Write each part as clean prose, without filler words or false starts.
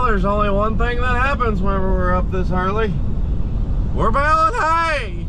Well, there's only one thing that happens whenever we're up this early. We're baling hay!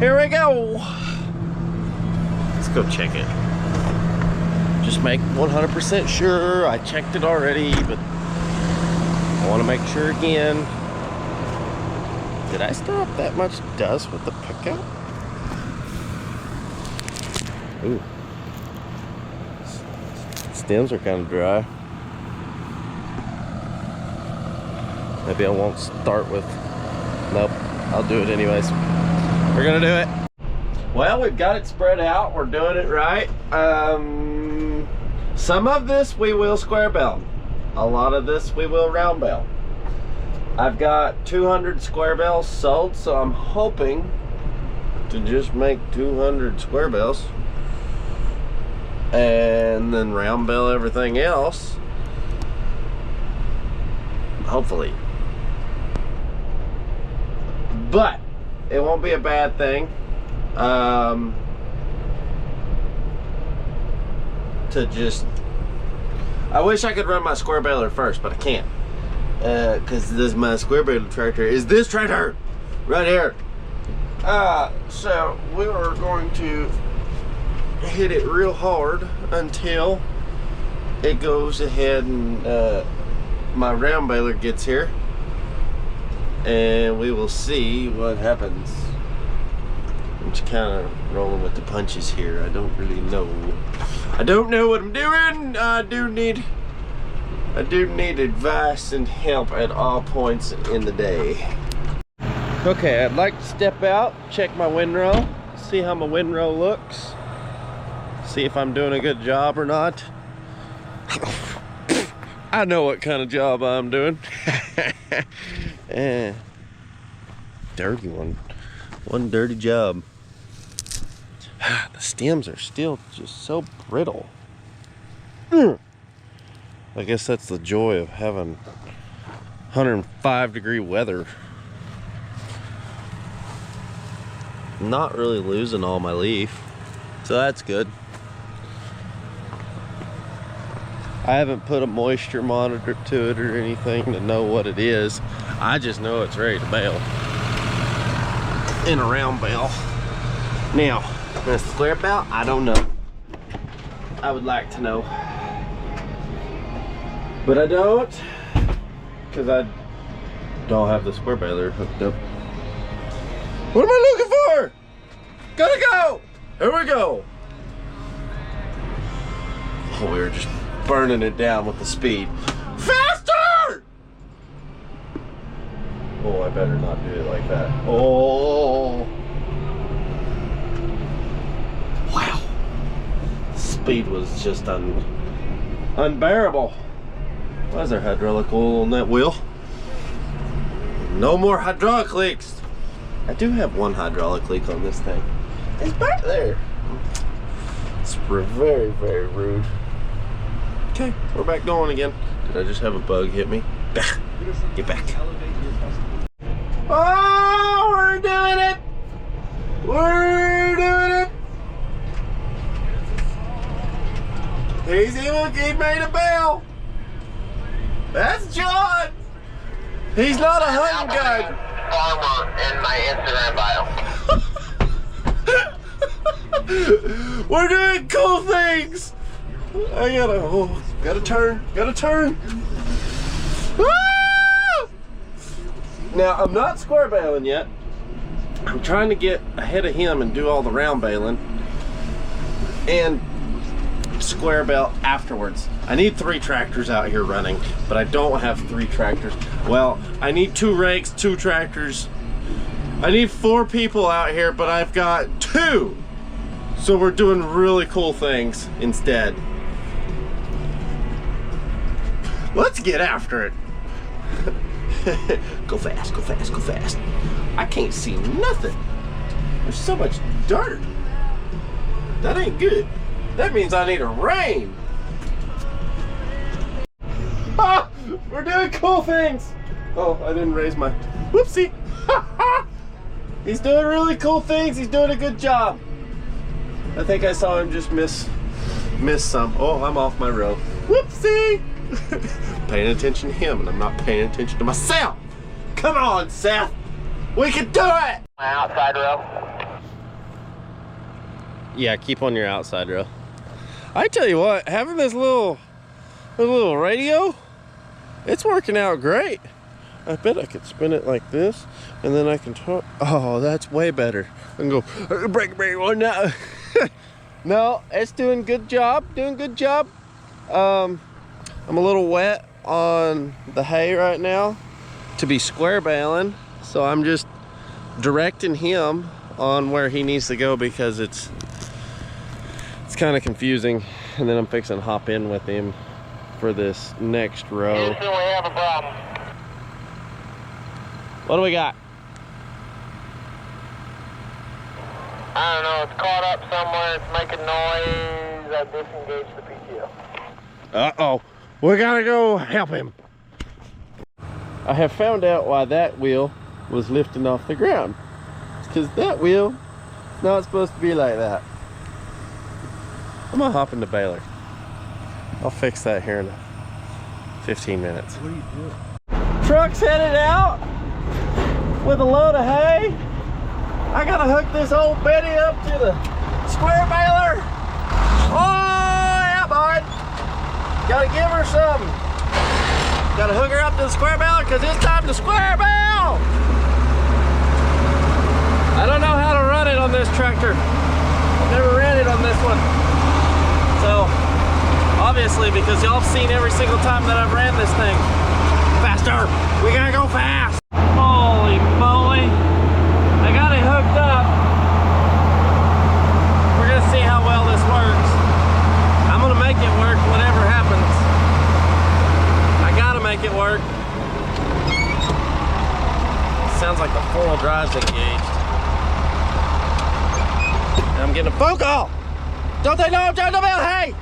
Here we go. Let's go check it. Just make 100% sure. I checked it already, but I want to make sure again. Did I stir up that much dust with the pickup? Ooh. Stems are kind of dry. Maybe I won't start with... Nope, I'll do it anyways. We're gonna do it. Well, we've got it spread out. We're doing it right. Some of this we will square belt. A lot of this we will round belt. I've got 200 square bells sold, so I'm hoping to just make 200 square bells and then round bell everything else. Hopefully. But it won't be a bad thing to just... I wish I could run my square baler first, but I can't because this my square baler tractor is this tractor right here. So we are going to hit it real hard until it goes ahead and my round baler gets here, and we will see what happens. I'm just kind of rolling with the punches here. I don't really know. I don't know what I'm doing. I do need advice and help at all points in the day. Okay, I'd like to step out, check my windrow, see how my windrow looks, see if I'm doing a good job or not. I know what kind of job I'm doing. Dirty one. One dirty job. The stems are still just so brittle. I guess that's the joy of having 105-degree weather. Not really losing all my leaf, so that's good. I haven't put a moisture monitor to it or anything to know what it is. I just know it's ready to bale in a round bale. Now, the square belt, I don't know. I would like to know, but I don't, because I don't have the square baler hooked up. What am I looking for? Gotta go! Here we go. Oh, we were just burning it down with the speed. Faster! Oh, I better not do it like that. Oh. Wow. The speed was just unbearable. Why is there hydraulic oil on that wheel? No more hydraulic leaks. I do have one hydraulic leak on this thing. It's back there. It's very, very rude. Okay, we're back going again. Did I just have a bug hit me? Get back. Oh, we're doing it! We're doing it! He's even, he made a bell! That's John! He's not a hunting guide! Farmer in my Instagram bio. We're doing cool things. I gotta turn. Ah! Now, I'm not square bailing yet. I'm trying to get ahead of him and do all the round bailing and square bale afterwards. I need 3 tractors out here running, but I don't have 3 tractors. Well, I need 2 rakes, 2 tractors. I need 4 people out here, but I've got 2. So we're doing really cool things instead. Let's get after it. Go fast, go fast, go fast. I can't see nothing. There's so much dirt. That ain't good. That means I need a rain. Ah, we're doing cool things. Oh, I didn't raise my, whoopsie. He's doing really cool things. He's doing a good job. I think I saw him just miss some. Oh, I'm off my row. Whoopsie. Paying attention to him and I'm not paying attention to myself. Come on, Seth. We can do it. My outside row. Yeah, keep on your outside row. I tell you what, having this little radio, it's working out great. I bet I could spin it like this, and then I can talk. Oh, that's way better. I can go, break one now. No, it's doing good job, I'm a little wet on the hay right now to be square baling, so I'm just directing him on where he needs to go because it's kind of confusing, and then I'm fixing to hop in with him for this next row. Houston, we have a problem. What do we got? I don't know, it's caught up somewhere, it's making noise. I disengaged the PTO. Uh-oh, we gotta go help him. I have found out why that wheel was lifting off the ground. It's because that wheel is not supposed to be like that. I'm gonna hop in the baler. I'll fix that here in 15 minutes. What are you doing? Truck's headed out with a load of hay. I gotta hook this old Betty up to the square baler. Oh, yeah, bud. Gotta give her some. Gotta hook her up to the square baler because it's time to square bale. I don't know how to run it on this tractor. I've never ran it on this one. So, obviously, because y'all have seen every single time that I've ran this thing. Faster! We gotta go fast! Holy moly! I got it hooked up. We're gonna see how well this works. I'm gonna make it work whatever happens. I gotta make it work. Sounds like the 4-wheel drive's engaged. And I'm getting a phone call! Don't they know I'm trying to build hay?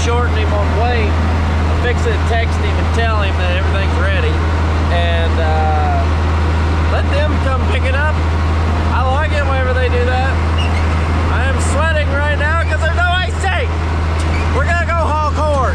shorten him on weight, I'm fixing to text him and tell him that everything's ready, and let them come pick it up. I like it whenever they do that. I am sweating right now because there's no AC. We're gonna go haul corn.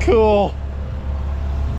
Cool.